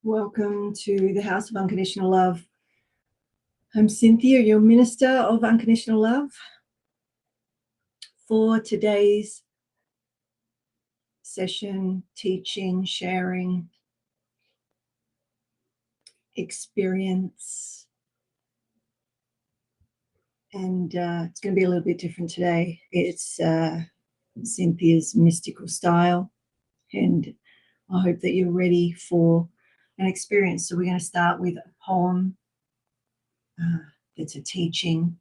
Welcome to the House of Unconditional Love. I'm Cynthia, your Minister of Unconditional Love. For today's session, teaching, sharing, experience, and it's going to be a little bit different today. It's Cynthia's mystical style, and I hope that you're ready for an experience. So we're going to start with a poem. It's a teaching.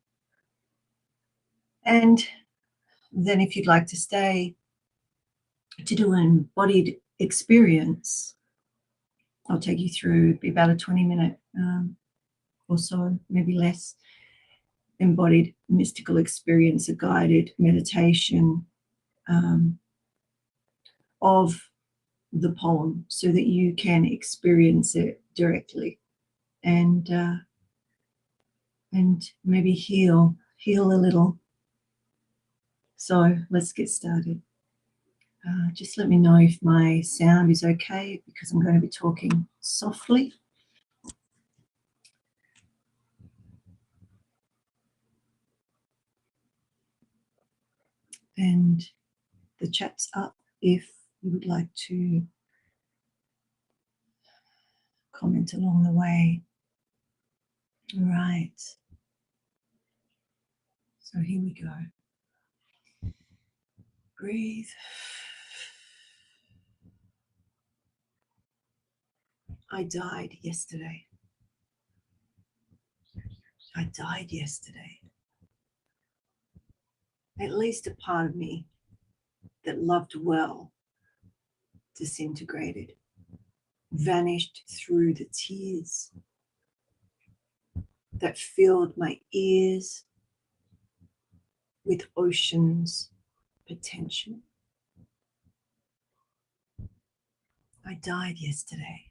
And then if you'd like to stay to do an embodied experience, I'll take you through, it'll be about a 20-minute or so, maybe less, embodied mystical experience, a guided meditation of the poem so that you can experience it directly and maybe heal a little. So let's get started. Just let me know if my sound is okay, because I'm going to be talking softly. And the chat's up if you would like to comment along the way. All right. So here we go. Breathe. I died yesterday. I died yesterday. At least a part of me that loved well disintegrated, vanished through the tears that filled my ears with ocean's potential. I died yesterday.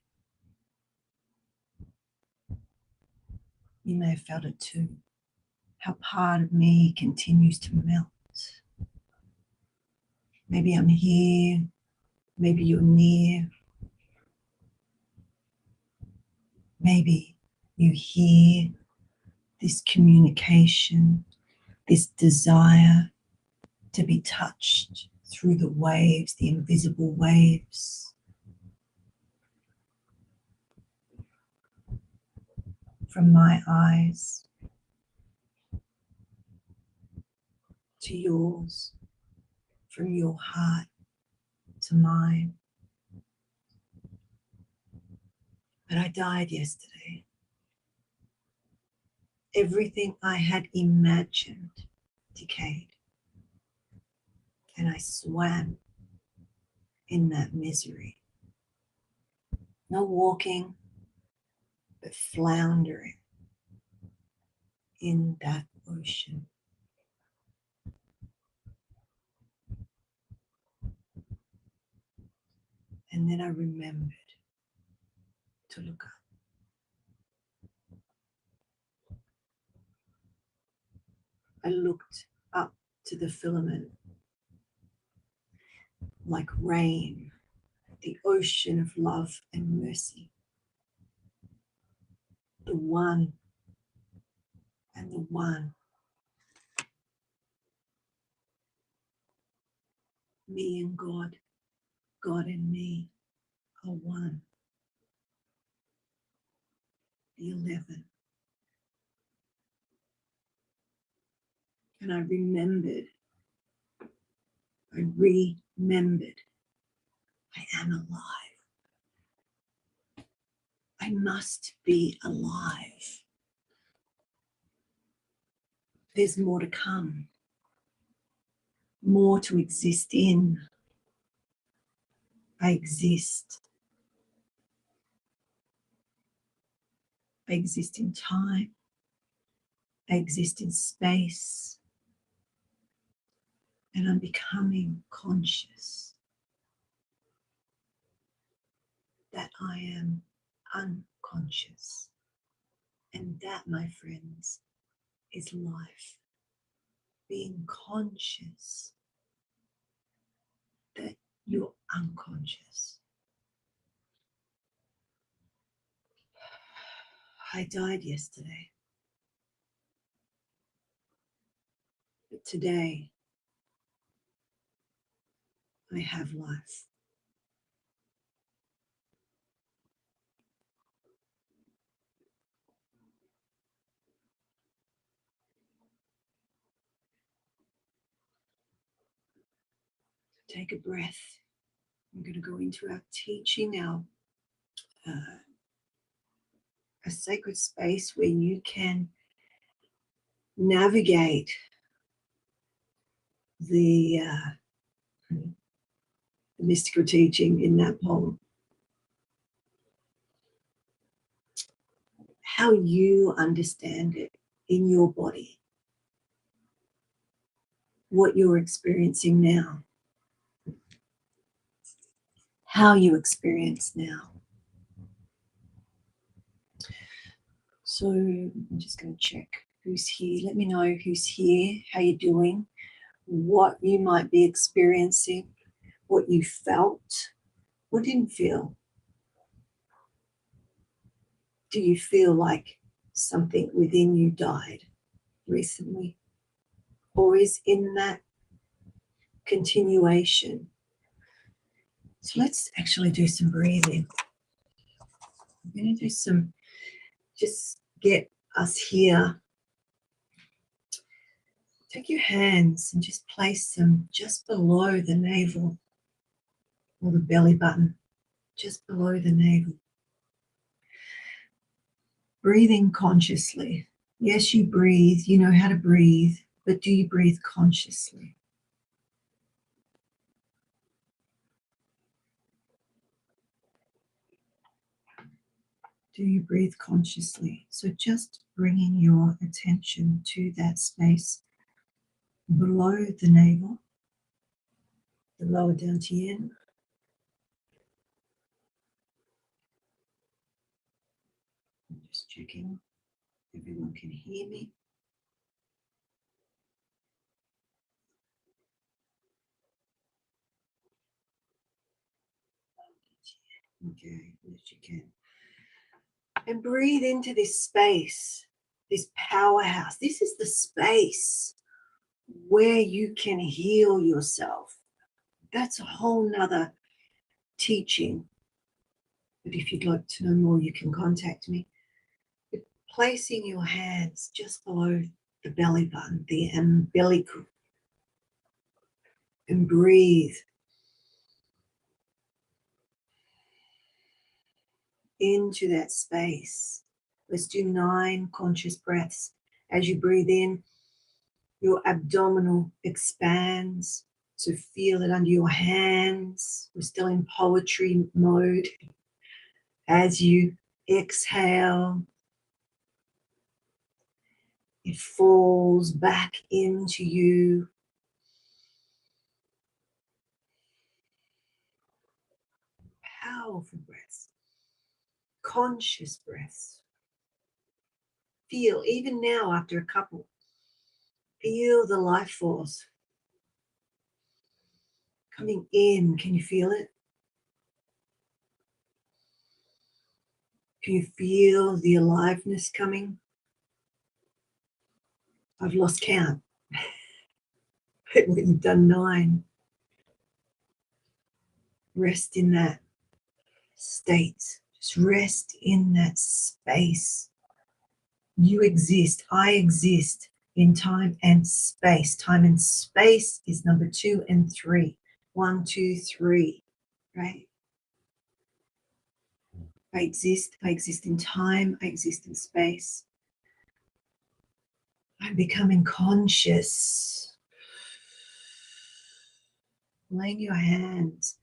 You may have felt it too, how part of me continues to melt. Maybe I'm here, maybe you're near. Maybe you hear this communication, this desire to be touched through the waves, the invisible waves. From my eyes to yours, from your heart to mine. But I died yesterday. Everything I had imagined decayed, and I swam in that misery. No walking, but floundering in that ocean. And then I remembered to look up. I looked up to the firmament like rain, the ocean of love and mercy. The one and the one. Me and God, God and me are one. The 11. And I remembered, I am alive. I must be alive. There's more to come, more to exist in. I exist. I exist in time. I exist in space. And I'm becoming conscious that I am unconscious. And that, my friends, is life. Being conscious that you're unconscious. I died yesterday. But today, I have life. Take a breath. I'm going to go into our teaching now. A sacred space where you can navigate the mystical teaching in that poem. How you understand it in your body. What you're experiencing now. How you experience now. So I'm just going to check who's here. Let me know who's here, how you're doing, what you might be experiencing, what you felt, what didn't feel. Do you feel like something within you died recently? Or is in that continuation? So let's actually do some breathing. I'm going to do some, just get us here. Take your hands and just place them just below the navel or the belly button, just below the navel. Breathing consciously. Yes, you breathe, you know how to breathe, but do you breathe consciously? Do you breathe consciously? So just bringing your attention to that space below the navel, the lower dantian. I'm just checking everyone can hear me. Okay, yes you can. And breathe into this space, this powerhouse. This is the space where you can heal yourself. That's a whole nother teaching. But if you'd like to know more, you can contact me. But placing your hands just below the belly button, the umbilical, and breathe into that space. Let's do 9 conscious breaths. As you breathe in, your abdominal expands. So feel it under your hands. We're still in poetry mode. As you exhale, it falls back into you. Powerful breaths, conscious breaths. Feel, even now after a couple, feel the life force coming in. Can you feel it? Can you feel the aliveness coming? I've lost count. We've done 9. Rest in that state. Just rest in that space. You exist. I exist in time and space. Time and space is number 2 and 3. 1, 2, 3. Right? I exist in time, I exist in space. I'm becoming conscious. Laying your hands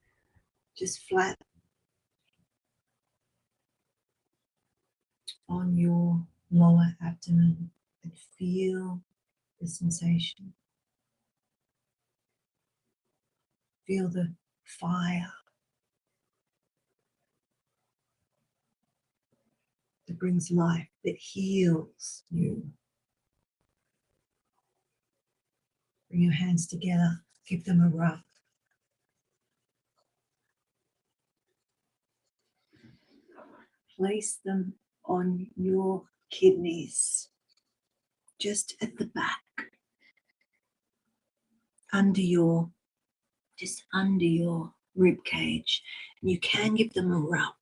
just flat on your lower abdomen and feel the sensation. Feel the fire that brings life, that heals you. Bring your hands together, give them a rub. Place them on your kidneys, just at the back, just under your rib cage. And you can give them a rub.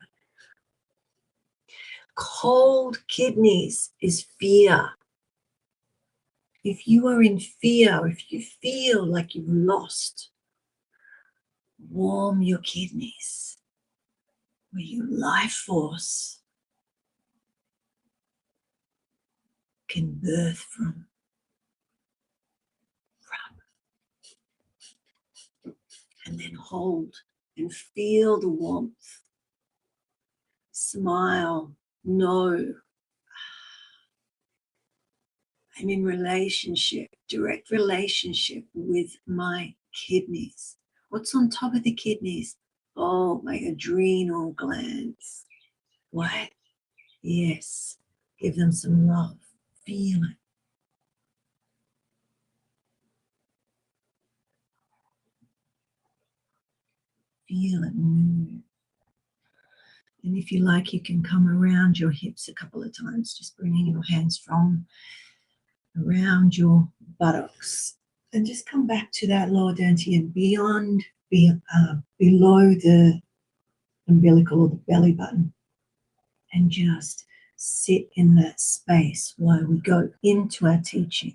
Cold kidneys is fear. If you are in fear, if you feel like you've lost, warm your kidneys where your life force can birth from. Rub. And then hold and feel the warmth. Smile. Know I'm in relationship, direct relationship with my kidneys. What's on top of the kidneys? Oh, my adrenal glands. What? Yes. Give them some love. Feel it. Feel it move. And if you like, you can come around your hips a couple of times, just bringing your hands from around your buttocks. And just come back to that lower dantian, below the umbilical or the belly button. And just sit in that space while we go into our teaching.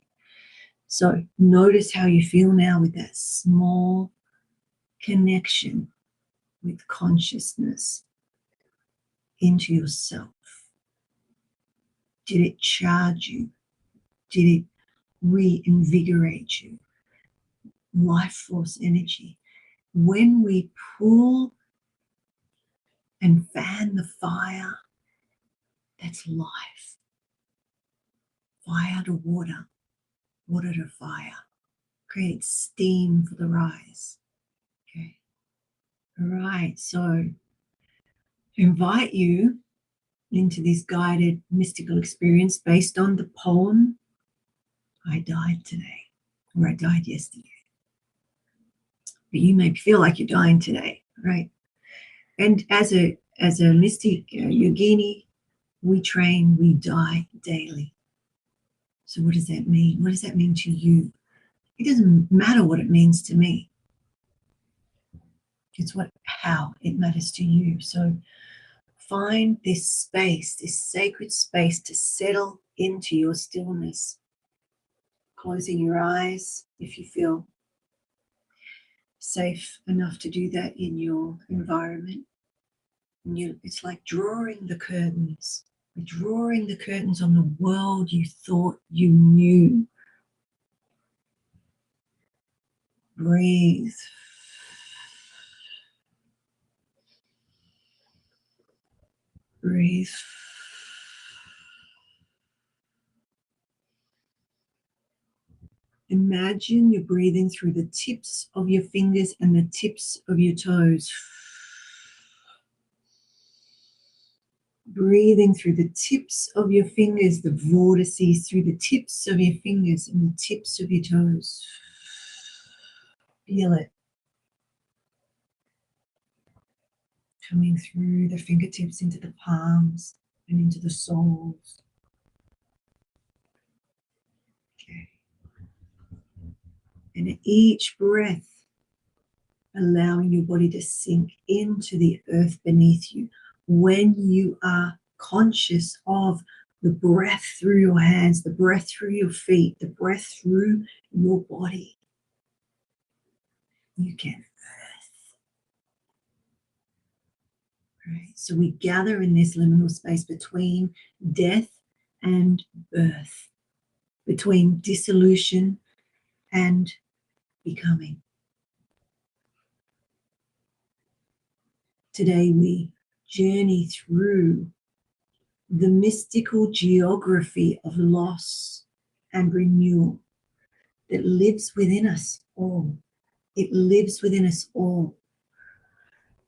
So notice how you feel now with that small connection with consciousness into yourself. Did it charge you? Did it reinvigorate you? Life force energy. When we pull and fan the fire, that's life. Fire to water, water to fire. Create steam for the rise. Okay. All right. So invite you into this guided mystical experience based on the poem I Died Today, or I Died Yesterday. But you may feel like you're dying today, right? And as a mystic yogini, we train, we die daily. So what does that mean? What does that mean to you? It doesn't matter what it means to me. It's how it matters to you. So find this space, this sacred space to settle into your stillness. Closing your eyes if you feel safe enough to do that in your environment. And it's like drawing the curtains. Drawing the curtains on the world you thought you knew. Breathe. Breathe. Imagine you're breathing through the tips of your fingers and the tips of your toes. Breathing through the tips of your fingers, the vortices through the tips of your fingers and the tips of your toes. Feel it coming through the fingertips into the palms and into the soles. Okay. And at each breath, allowing your body to sink into the earth beneath you. When you are conscious of the breath through your hands, the breath through your feet, the breath through your body, you can earth. Right? So we gather in this liminal space between death and birth, between dissolution and becoming. Today we journey through the mystical geography of loss and renewal that lives within us all. It lives within us all.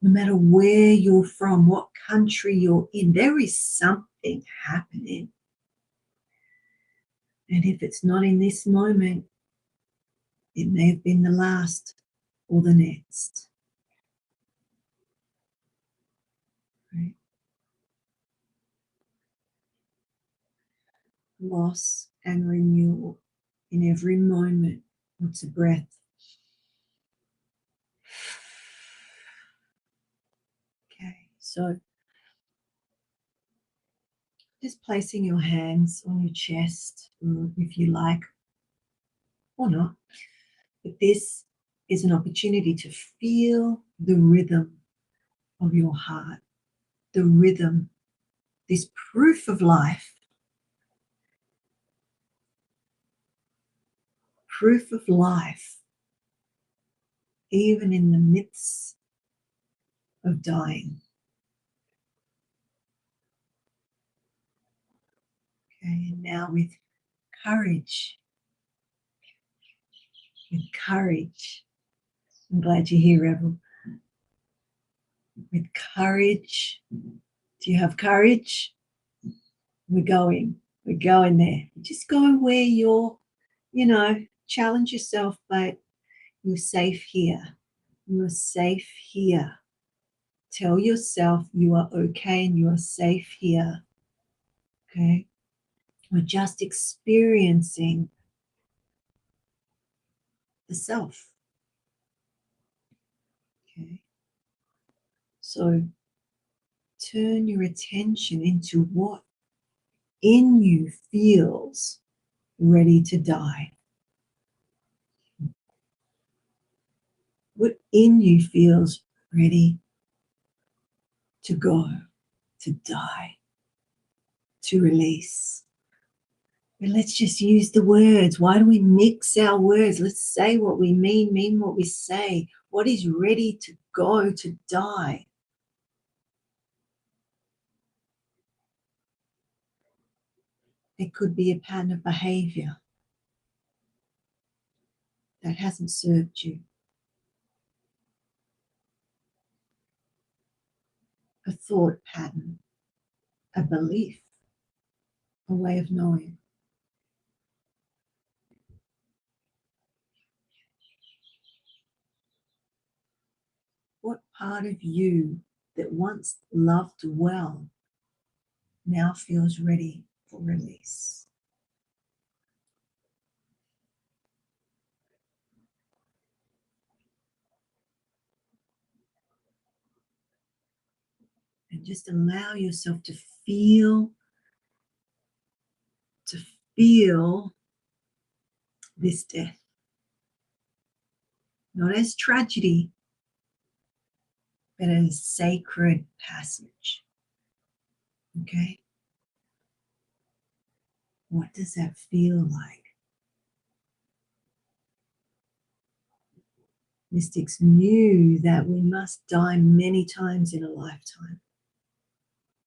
No matter where you're from, what country you're in, there is something happening. And if it's not in this moment, it may have been the last or the next. Right? Loss and renewal in every moment. What's a breath? Okay, so just placing your hands on your chest, or if you like, or not. But this is an opportunity to feel the rhythm of your heart, the rhythm, this proof of life, even in the midst of dying. Okay, and now with courage, I'm glad you're here, Rebel. With courage, do you have courage? We're going there. Just go where you're, challenge yourself, but you're safe here. You're safe here. Tell yourself you are okay and you are safe here. Okay? We're just experiencing the self. Okay? So turn your attention into what in you feels ready to die. What in you feels ready to go, to die, to release. But let's just use the words. Why do we mix our words? Let's say what we mean what we say. What is ready to go, to die? It could be a pattern of behavior that hasn't served you. A thought pattern, a belief, a way of knowing. What part of you that once loved well now feels ready for release? And just allow yourself to feel this death. Not as tragedy, but as sacred passage. Okay? What does that feel like? Mystics knew that we must die many times in a lifetime.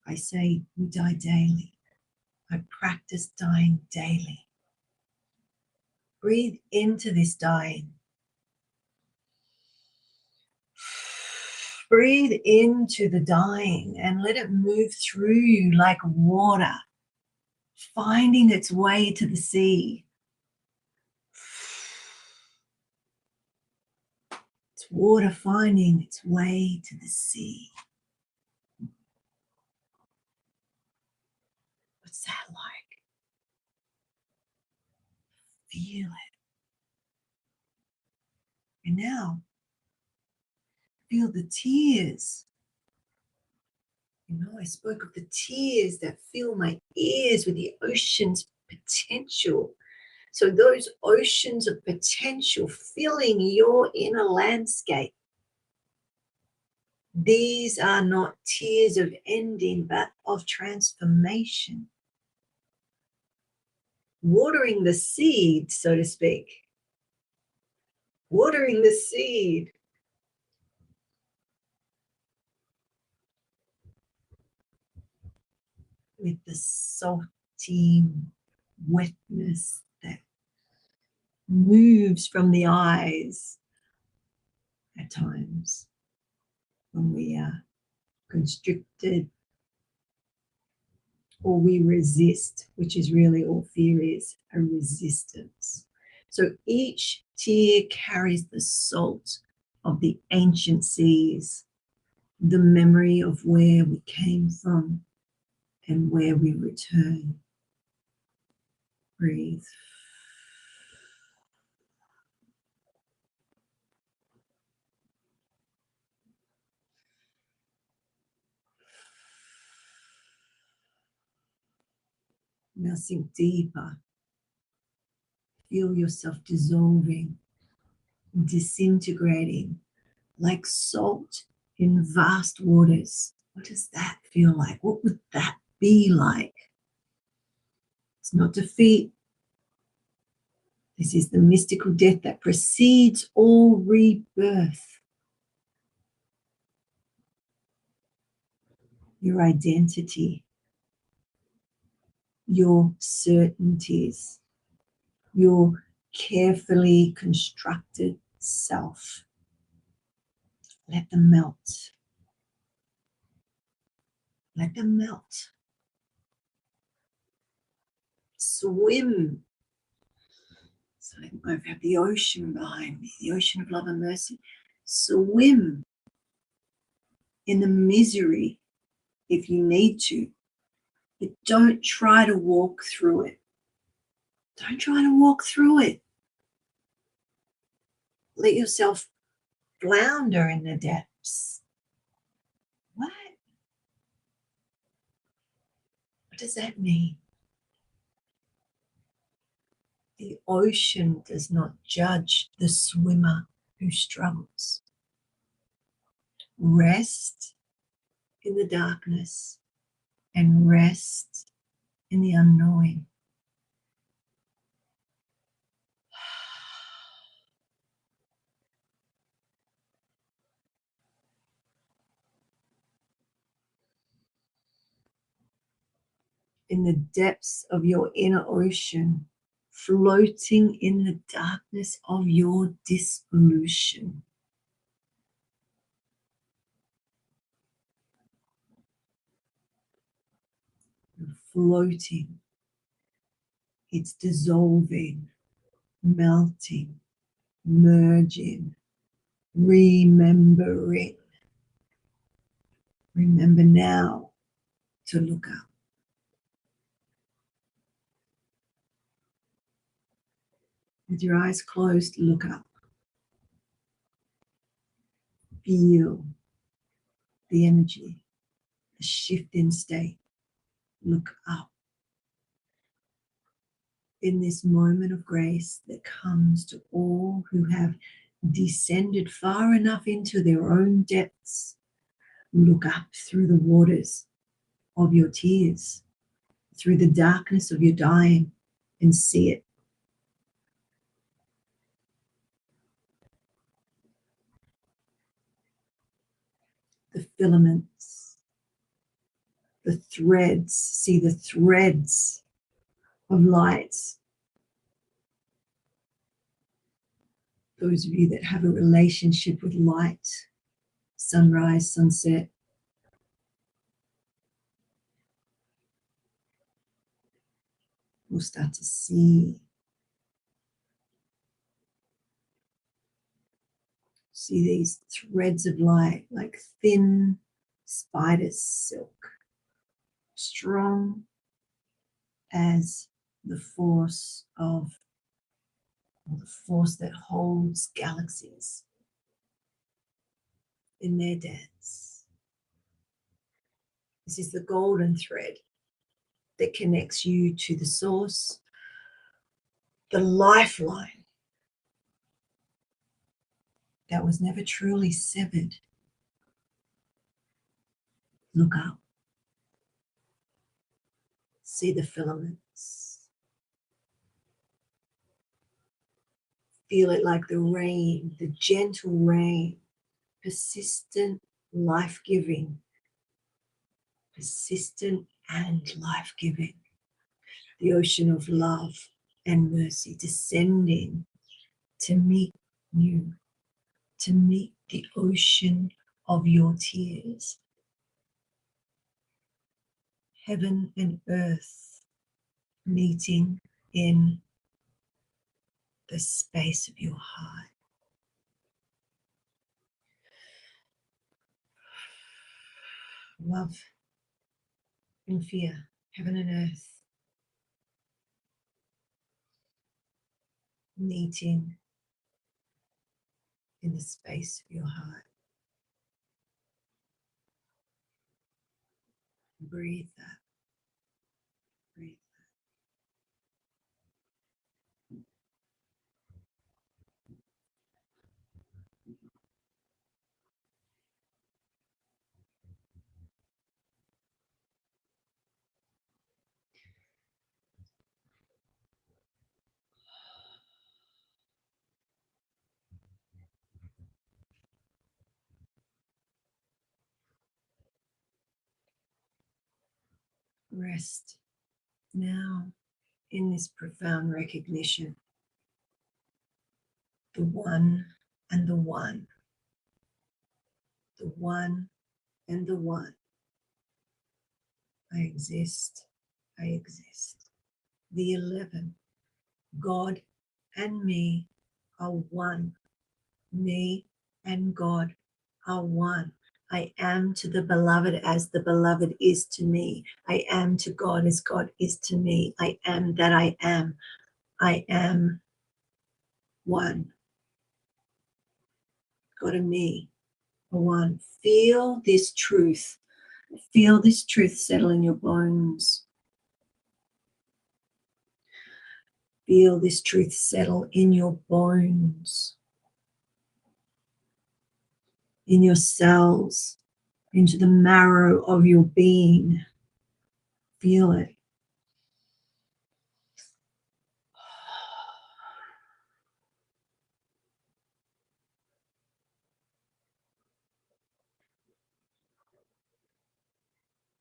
I say we die daily. I practice dying daily. Breathe into this dying. Breathe into the dying and let it move through you like water, finding its way to the sea. It's water finding its way to the sea. What's that like? Feel it. And now, feel the tears. You know, I spoke of the tears that fill my ears with the ocean's potential. So those oceans of potential filling your inner landscape. These are not tears of ending, but of transformation. Watering the seed, so to speak. Watering the seed. With the salty wetness that moves from the eyes at times when we are constricted or we resist, which is really all fear is, a resistance. So each tear carries the salt of the ancient seas, the memory of where we came from and where we return. Breathe. Now sink deeper. Feel yourself dissolving, disintegrating like salt in vast waters. What does that feel like? What would that be like? It's not defeat. This is the mystical death that precedes all rebirth. Your identity, your certainties, your carefully constructed self. Let them melt. Let them melt. Swim. So I have the ocean behind me, the ocean of love and mercy. Swim in the misery if you need to, but don't try to walk through it. Don't try to walk through it. Let yourself flounder in the depths. What? What does that mean? The ocean does not judge the swimmer who struggles. Rest in the darkness and rest in the unknowing. In the depths of your inner ocean, floating in the darkness of your dissolution. You're floating. It's dissolving, melting, merging, remembering. Remember now to look up. With your eyes closed, look up. Feel the energy, the shift in state. Look up. In this moment of grace that comes to all who have descended far enough into their own depths, look up through the waters of your tears, through the darkness of your dying, and see it. The filaments the threads, see the threads of light. Those of you that have a relationship with light, sunrise, sunset, will start to see these threads of light like thin spider silk, strong as the force that holds galaxies in their dance. This is the golden thread that connects you to the source, the lifeline that was never truly severed. Look up. See the filaments. Feel it like the rain, the gentle rain, persistent, life-giving, persistent and life-giving. The ocean of love and mercy descending to meet you, to meet the ocean of your tears. Heaven and earth meeting in the space of your heart. Love and fear, heaven and earth meeting in the space of your heart. Breathe that. Breathe that. Rest now in this profound recognition. The one and the one. The one and the one. I exist. I exist. The 11. God and me are one. Me and God are one. I am to the beloved as the beloved is to me. I am to God as God is to me. I am that I am. I am one. God and me are one. Feel this truth. Feel this truth settle in your bones. Feel this truth settle in your bones, in your cells, into the marrow of your being. Feel it.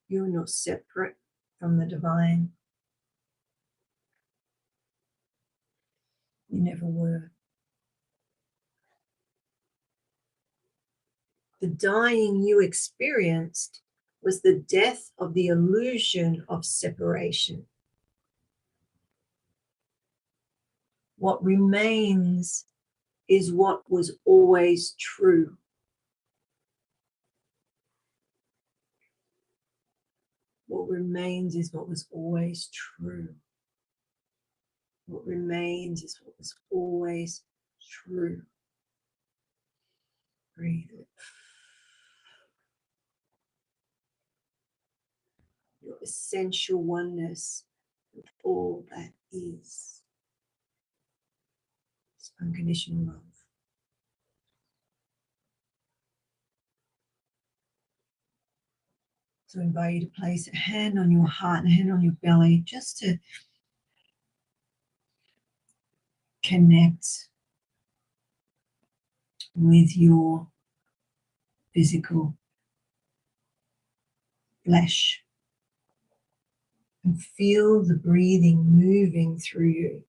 You're not separate from the divine. You never were. The dying you experienced was the death of the illusion of separation. What remains is what was always true. What remains is what was always true. What remains is what was always true. Breathe it. Your essential oneness with all that is. It's unconditional love. So I invite you to place a hand on your heart and a hand on your belly just to connect with your physical flesh. And feel the breathing moving through you.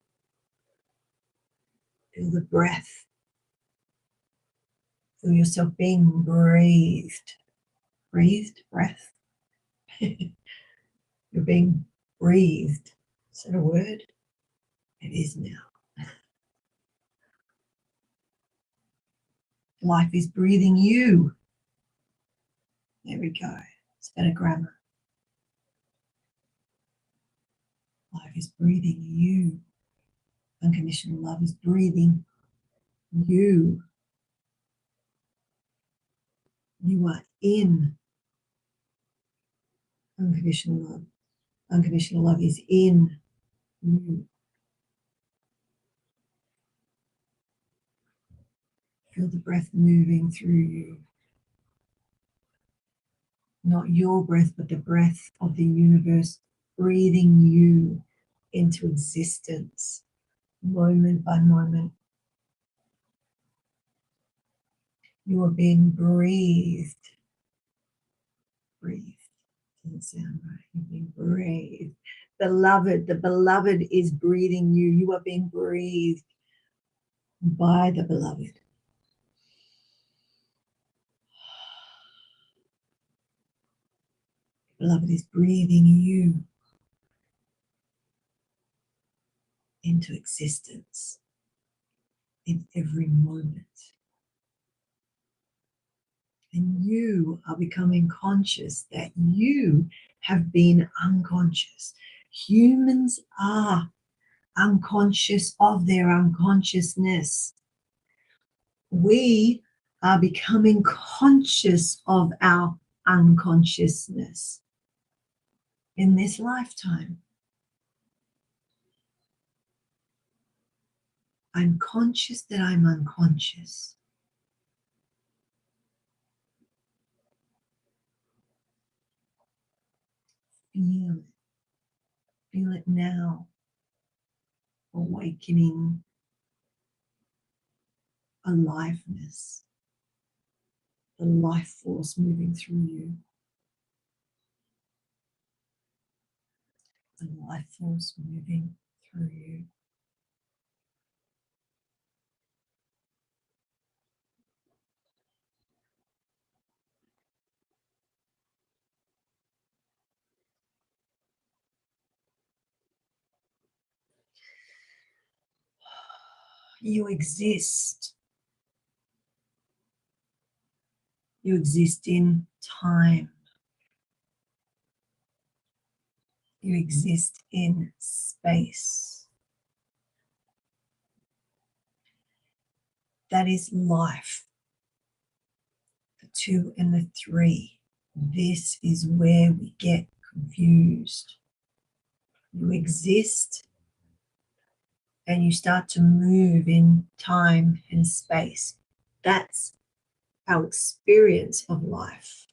Feel the breath. Feel yourself being breathed. Breathed? Breath. You're being breathed. Is that a word? It is now. Life is breathing you. There we go. It's better grammar. Life is breathing you. Unconditional love is breathing you. You are in unconditional love. Unconditional love is in you. Feel the breath moving through you. Not your breath, but the breath of the universe breathing you into existence, moment by moment. You are being breathed. Breathed. Doesn't sound right. You're being breathed. Beloved, the beloved is breathing you. You are being breathed by the beloved. Beloved is breathing you into existence in every moment. And you are becoming conscious that you have been unconscious. Humans are unconscious of their unconsciousness. We are becoming conscious of our unconsciousness in this lifetime. I'm conscious that I'm unconscious. Feel it. Feel it now. Awakening aliveness. The life force moving through you. The life force moving through you. You exist. You exist in time. You exist in space. That is life. The 2 and the 3. This is where we get confused. You exist and you start to move in time and space. That's our experience of life.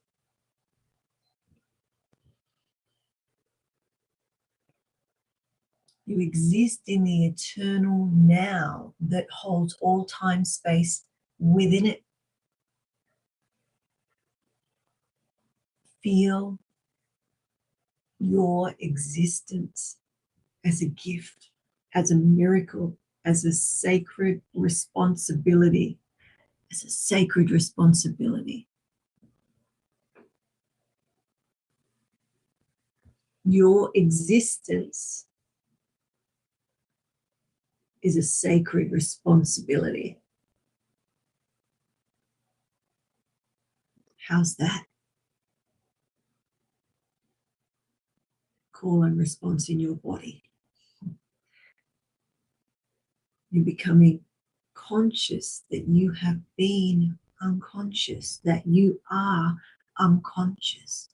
You exist in the eternal now that holds all time space within it. Feel your existence as a gift, as a miracle, as a sacred responsibility, as a sacred responsibility. Your existence is a sacred responsibility. How's that? Call and response in your body. You're becoming conscious that you have been unconscious, that you are unconscious.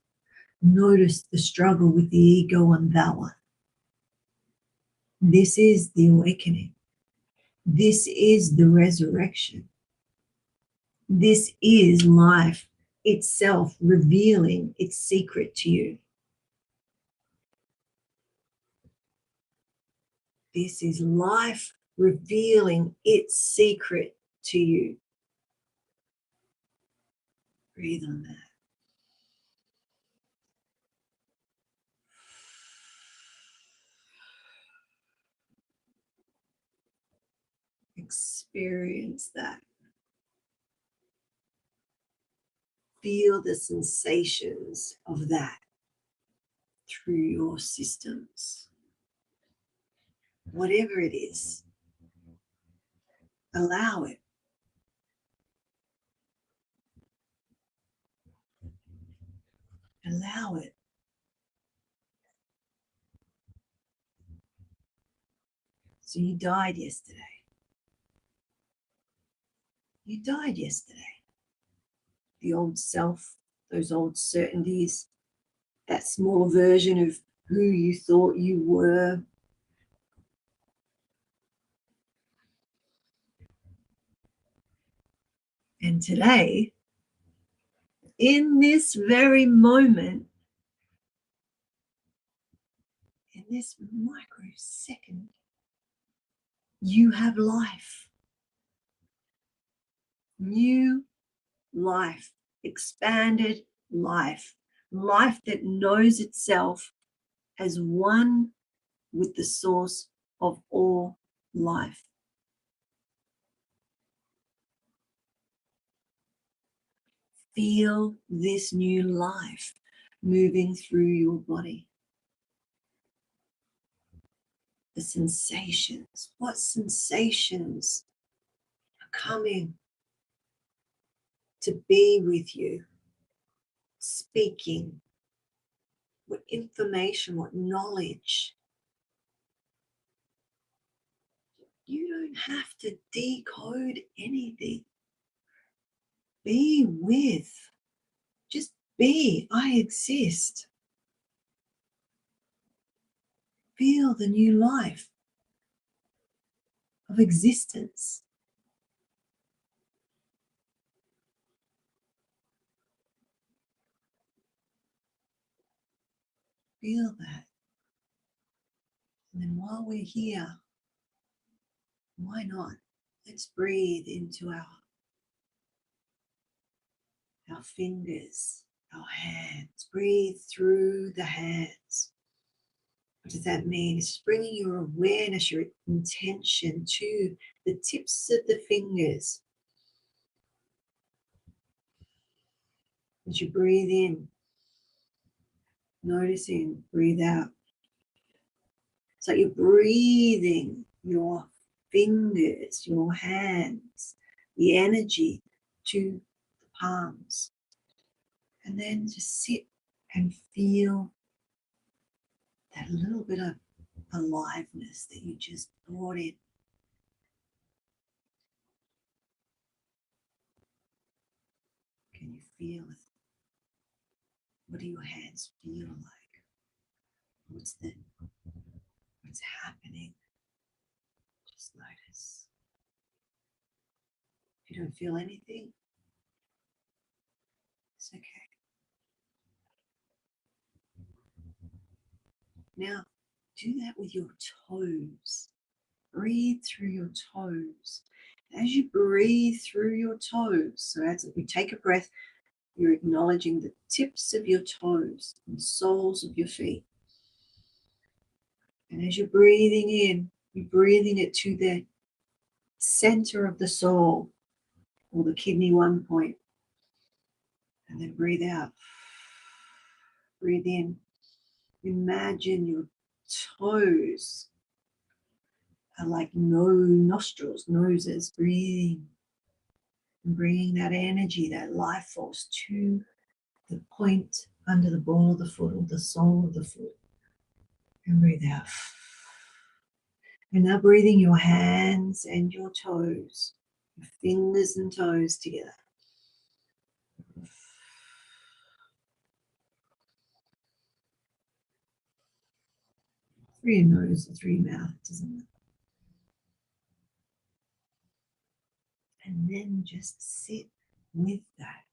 Notice the struggle with the ego and that one. This is the awakening. This is the resurrection. This is life itself revealing its secret to you. This is life revealing its secret to you. Breathe on that. Experience that. Feel the sensations of that through your systems. Whatever it is, allow it. Allow it. So you died yesterday. You died yesterday. The old self, those old certainties, that small version of who you thought you were. And today, in this very moment, in this microsecond, you have life. New life, expanded life, life that knows itself as one with the source of all life. Feel this new life moving through your body. The sensations, what sensations are coming to be with you, speaking, what information, what knowledge. You don't have to decode anything. Be with, just be, I exist. Feel the new life of existence. Feel that. And then while we're here, why not? Let's breathe into our fingers, our hands. Breathe through the hands. What does that mean? It's bringing your awareness, your intention to the tips of the fingers. As you breathe in, noticing, breathe out. So you're breathing your fingers, your hands, the energy to the palms. And then just sit and feel that little bit of aliveness that you just brought in. Can you feel it? What do your hands feel like? What's happening? Just notice. If you don't feel anything, it's okay. Now, do that with your toes. Breathe through your toes. As you breathe through your toes, so as we take a breath, you're acknowledging the tips of your toes and soles of your feet. And as you're breathing in, you're breathing it to the center of the sole, or the kidney 1 point. And then breathe out. Breathe in. Imagine your toes are like nostrils, noses, breathing and bringing that energy, that life force to the point under the ball of the foot or the sole of the foot. And breathe out. And now breathing your hands and your toes, your fingers and toes together. Through your nose or through your mouth, it doesn't matter. And then just sit with that.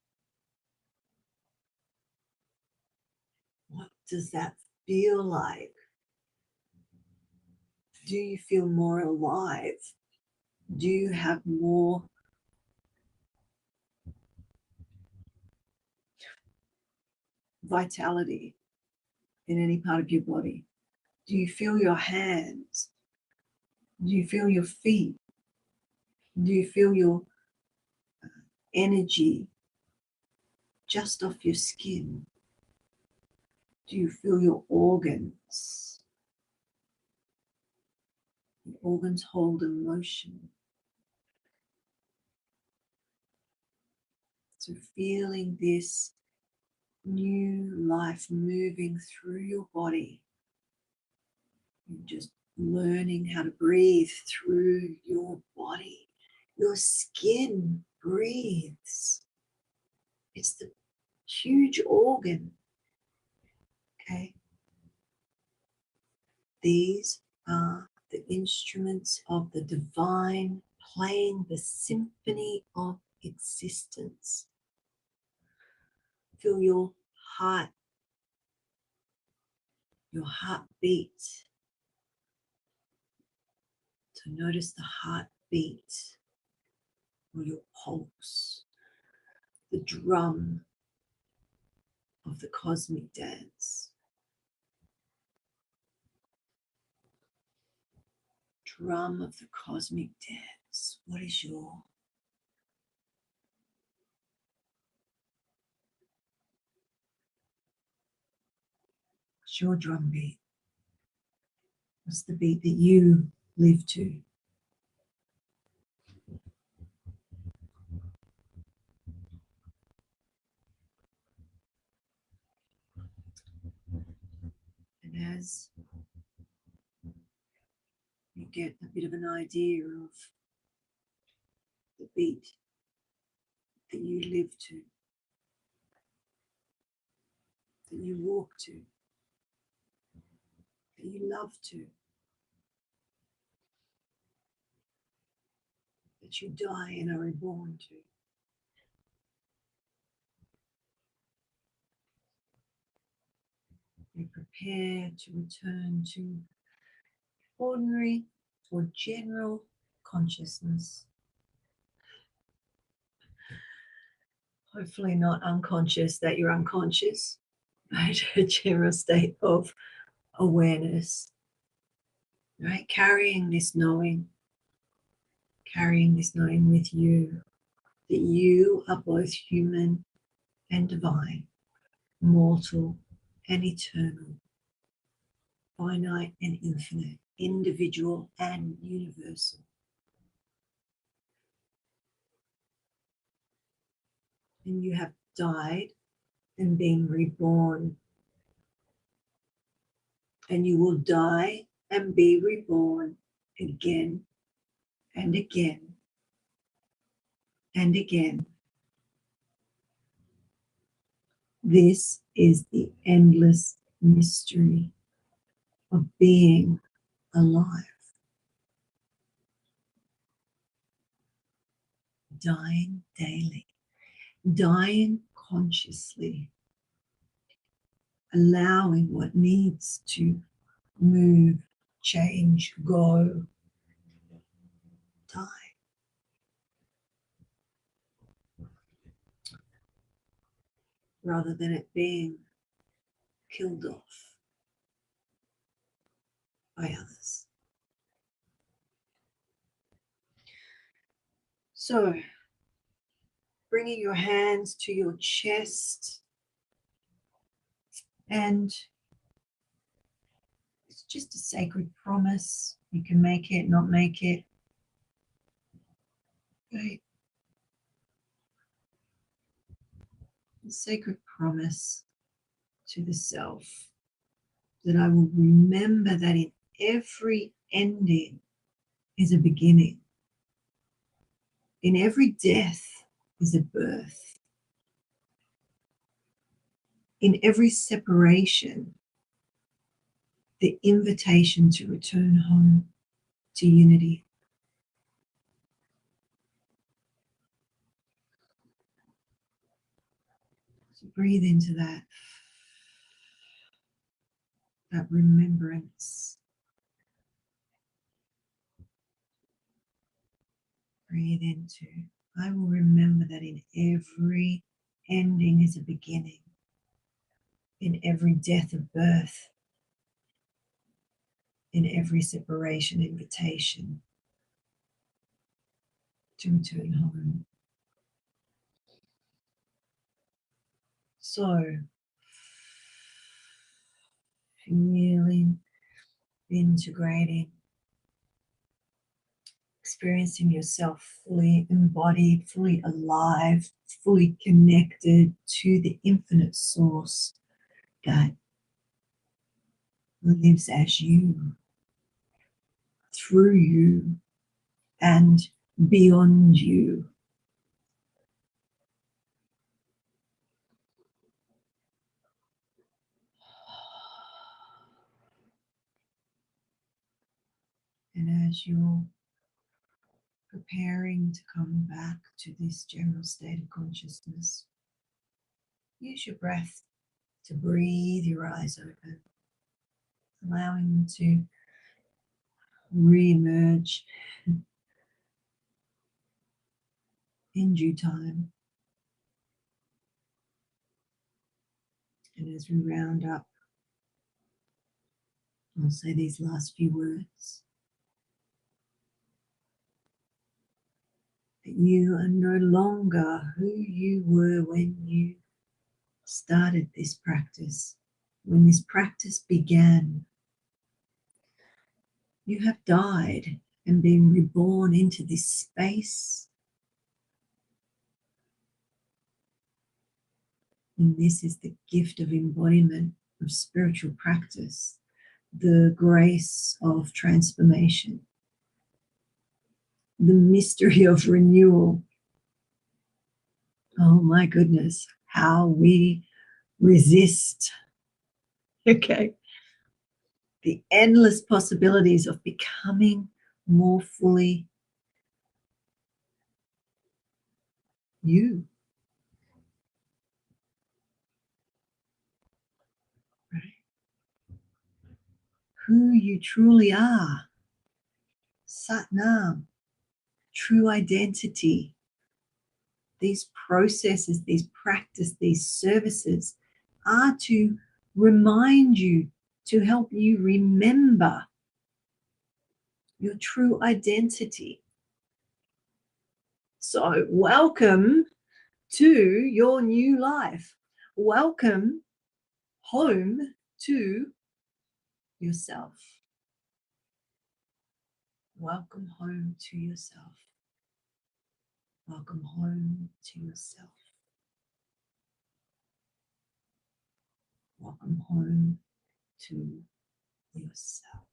What does that feel like? Do you feel more alive? Do you have more vitality in any part of your body? Do you feel your hands? Do you feel your feet? Do you feel your energy just off your skin? Do you feel your organs? The organs hold emotion. So feeling this new life moving through your body. You're just learning how to breathe through your body. Your skin breathes. It's the huge organ. Okay. These are the instruments of the divine playing the symphony of existence. Feel your heartbeat. So notice the heartbeat or your pulse, the drum of the cosmic dance. Drum of the cosmic dance. What is your drum beat? What's the beat that you live to? And as you get a bit of an idea of the beat that you live to, that you walk to, that you love to, that you die and are reborn to. You prepare to return to ordinary or general consciousness. Hopefully not unconscious that you're unconscious, right? A general state of awareness, right? Carrying this knowing with you, that you are both human and divine, mortal and eternal, finite and infinite, individual and universal. And you have died and been reborn. And you will die and be reborn again and again and again. This is the endless mystery of being alive. Dying daily, dying consciously, allowing what needs to move, change, go, die. Rather than it being killed off by others. So, bringing your hands to your chest, and it's just a sacred promise. You can make it, not make it. Okay. A sacred promise to the self that I will remember that in every ending is a beginning. In every death is a birth. In every separation, the invitation to return home to unity. So breathe into that remembrance. Breathe into, I will remember that in every ending is a beginning. In every death of birth. In every separation, invitation to return home. So, feeling, integrating, experiencing yourself fully embodied, fully alive, fully connected to the infinite source that lives as you, through you, and beyond you. And as you're preparing to come back to this general state of consciousness, use your breath to breathe your eyes open, allowing them to re-emerge in due time. And as we round up, I'll say these last few words. That you are no longer who you were when you started this practice. When this practice began, you have died and been reborn into this space. And this is the gift of embodiment, of spiritual practice, the grace of transformation, the mystery of renewal. Oh my goodness, how we resist. Okay. The endless possibilities of becoming more fully you. Right? Who you truly are. Sat Nam, true identity. These processes, these practice, these services are to remind you, to help you remember your true identity. So, welcome to your new life. Welcome home to yourself. Welcome home to yourself. Welcome home to yourself. Welcome home to yourself.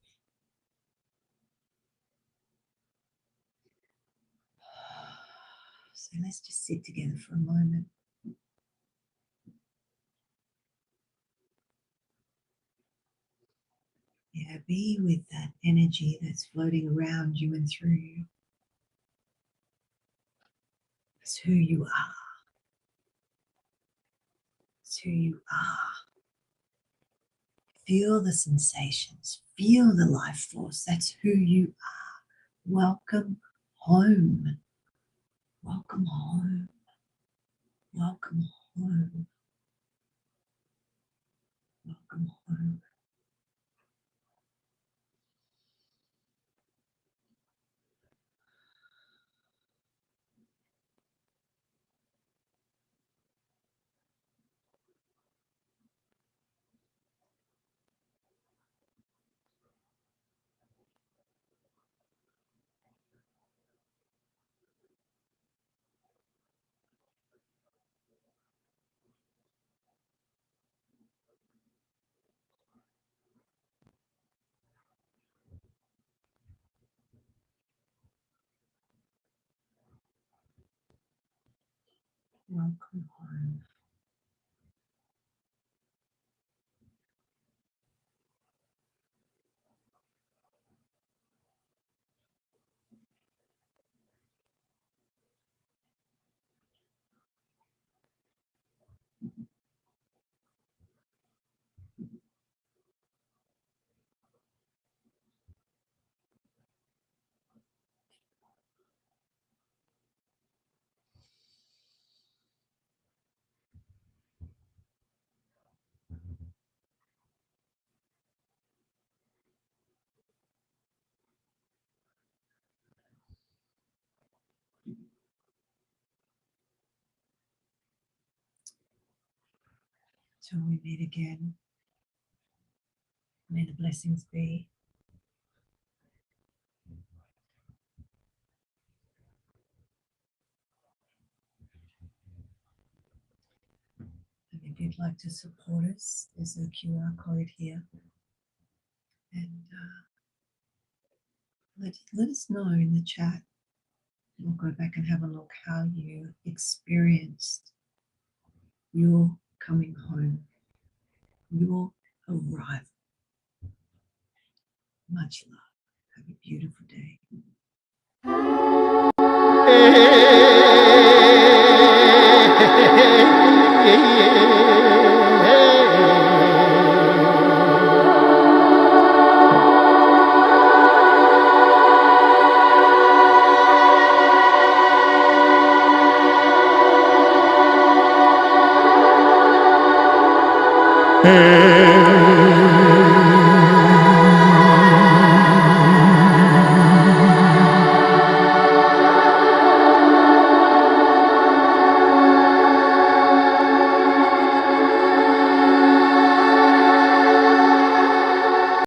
So let's just sit together for a moment. Yeah, be with that energy that's floating around you and through you. It's who you are. It's who you are. Feel the sensations. Feel the life force. That's who you are. Welcome home. Welcome home. Welcome home. Welcome home. Welcome home. Till we meet again, may the blessings be. And if you'd like to support us, there's a QR code here. And let us know in the chat. We'll go back and have a look how you experienced your coming home, your arrival. Much love. Have a beautiful day. Hey.